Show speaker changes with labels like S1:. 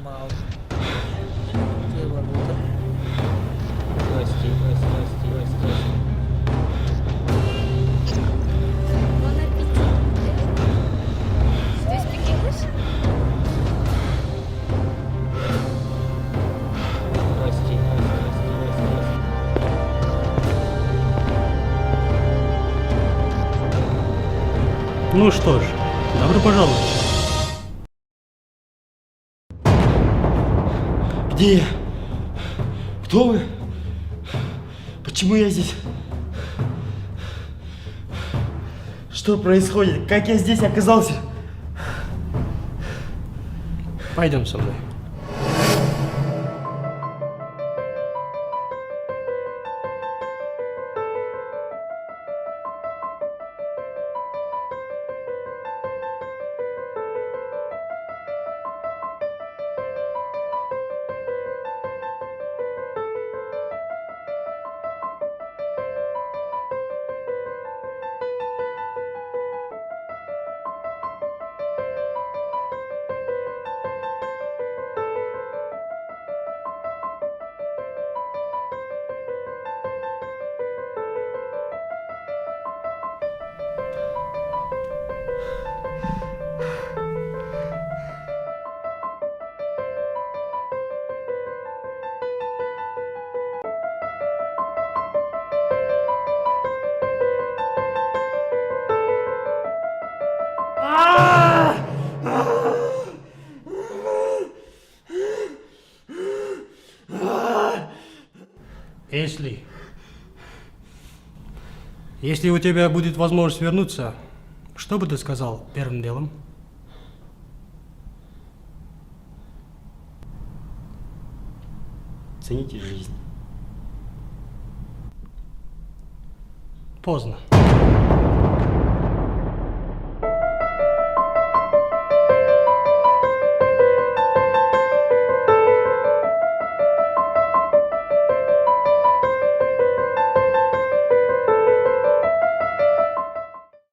S1: Нормал. Где валюта?
S2: Здрасте.
S3: Bon appétit. Do you speak English?
S2: Здрасте.
S4: Ну что ж, добро пожаловать.
S5: Где я? Кто вы? Почему я здесь? Что происходит? Как я здесь оказался?
S4: Пойдем со мной. Если у тебя будет возможность вернуться, что бы ты сказал первым делом?
S5: Цените жизнь.
S4: Поздно.